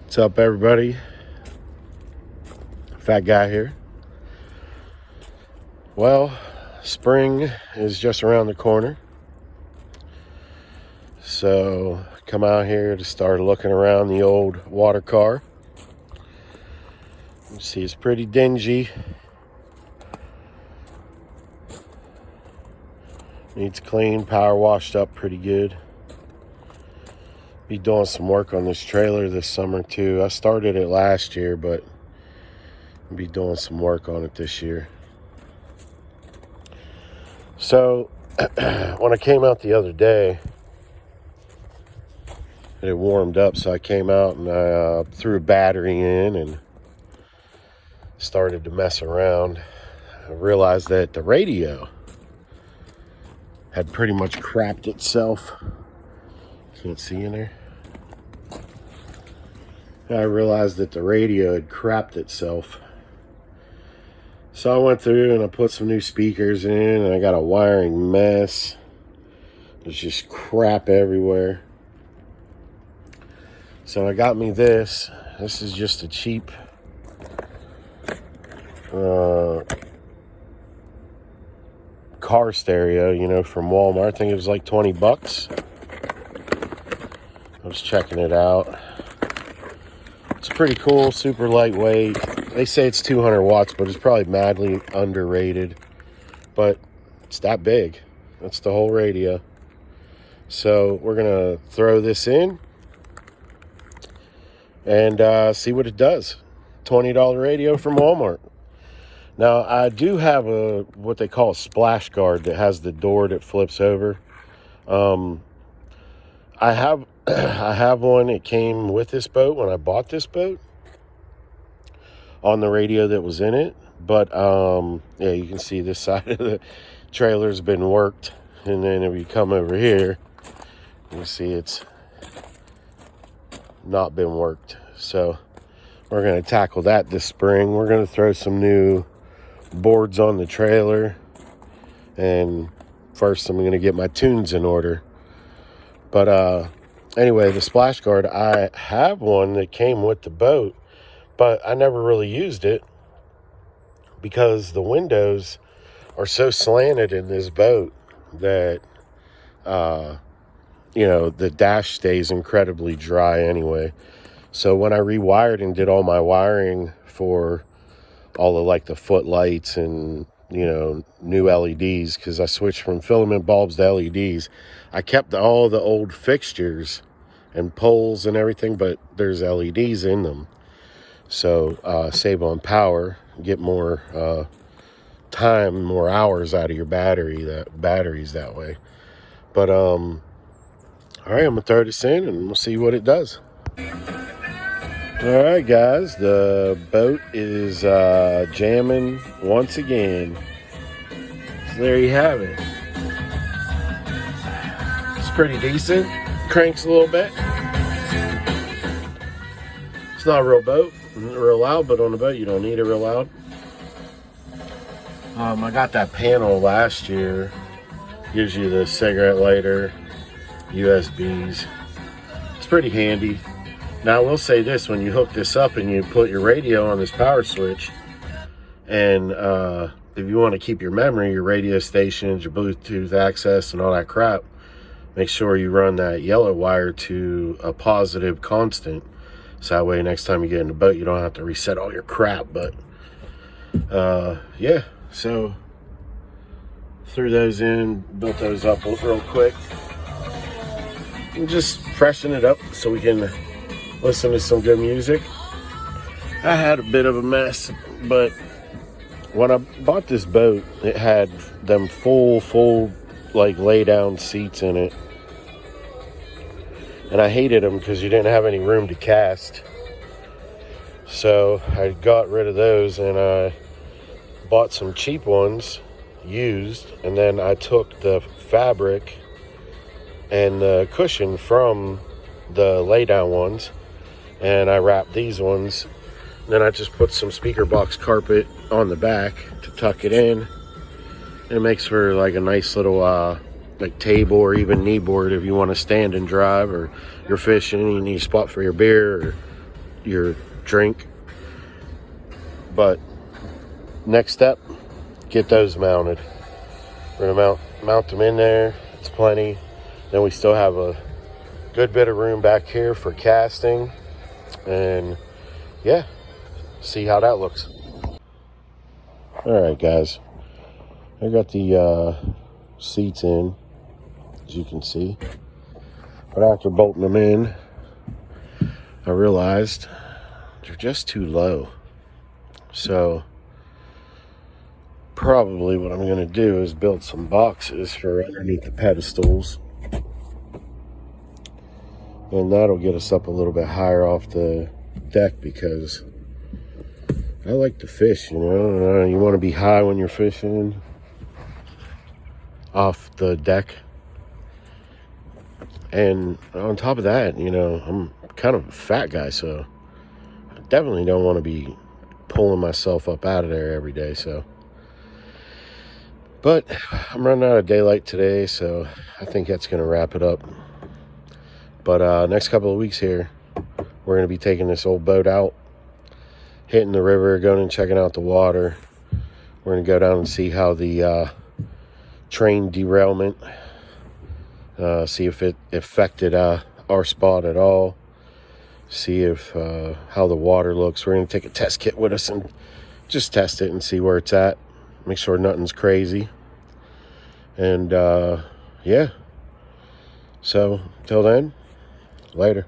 What's up, everybody? Fat guy here. Well, spring is just around the corner. So come out here to start looking around the old water car. You see it's pretty dingy. Needs clean, power washed up pretty good. Be doing some work on this trailer this summer too. I started it last year, but I'll be doing some work on it this year. So when I came out the other day, it had warmed up, so I came out and I threw a battery in and started to mess around. I realized that the radio had pretty much crapped itself. Can't see in there. I realized that the radio had crapped itself. So I went through and I put some new speakers in, and I got a wiring mess. There's just crap everywhere. So I got me this. This is just a cheap car stereo, from Walmart. I think it was like 20 bucks. I was checking it out. It's pretty cool, super lightweight. They say it's 200 watts, but it's probably madly underrated. But it's that big. That's the whole radio. So we're going to throw this in and see what it does. $20 radio from Walmart. Now, I do have what they call a splash guard that has the door that flips over. I have one. It came with this boat when I bought this boat on the radio that was in it. But, yeah, you can see this side of the trailer's been worked. And then if you come over here, you see it's not been worked. So we're going to tackle that this spring. We're going to throw some new boards on the trailer. And first I'm going to get my tunes in order. But, anyway, the splash guard, I have one that came with the boat, but I never really used it because the windows are so slanted in this boat that, the dash stays incredibly dry anyway. So when I rewired and did all my wiring for all of the footlights and, new LEDs, because I switched from filament bulbs to LEDs, I kept all the old fixtures and poles and everything, but there's LEDs in them. So save on power, get more time, more hours out of your batteries that way. But all right, I'm gonna throw this in and we'll see what it does. All right, guys, the boat is jamming once again. So there you have it. It's pretty decent. Cranks a little bit. It's not a real boat, real loud, but on the boat you don't need it real loud. I got that panel last year. Gives you the cigarette lighter, USBs. It's pretty handy. Now I will say this, when you hook this up and you put your radio on this power switch, and if you want to keep your memory, your radio stations, your Bluetooth access and all that crap, make sure you run that yellow wire to a positive constant. So that way next time you get in the boat, you don't have to reset all your crap. But yeah, so threw those in, built those up real quick. And just freshen it up so we can listen to some good music. I had a bit of a mess, but when I bought this boat, it had them full lay down seats in it. And I hated them because you didn't have any room to cast. So I got rid of those and I bought some cheap ones, used, and then I took the fabric and the cushion from the lay down ones and I wrapped these ones. Then I just put some speaker box carpet on the back to tuck it in. It makes for a nice little table or even kneeboard if you want to stand and drive, or you're fishing and you need a spot for your beer, or your drink. But next step, get those mounted. We're gonna mount them in there. It's plenty. Then we still have a good bit of room back here for casting, and yeah, see how that looks. All right, guys, I got the seats in, as you can see, but after bolting them in, I realized they're just too low. So probably what I'm going to do is build some boxes for underneath the pedestals, and that'll get us up a little bit higher off the deck, because I like to fish, you know. You want to be high when you're fishing off the deck. And on top of that, you know, I'm kind of a fat guy, so I definitely don't want to be pulling myself up out of there every day. So, but I'm running out of daylight today, so I think that's going to wrap it up. But next couple of weeks here, we're going to be taking this old boat out, hitting the river, going and checking out the water. We're going to go down and see how the train derailment, see if it affected our spot at all, see if how the water looks. We're going to take a test kit with us and just test it and see where it's at, make sure nothing's crazy. And yeah, so till then, later.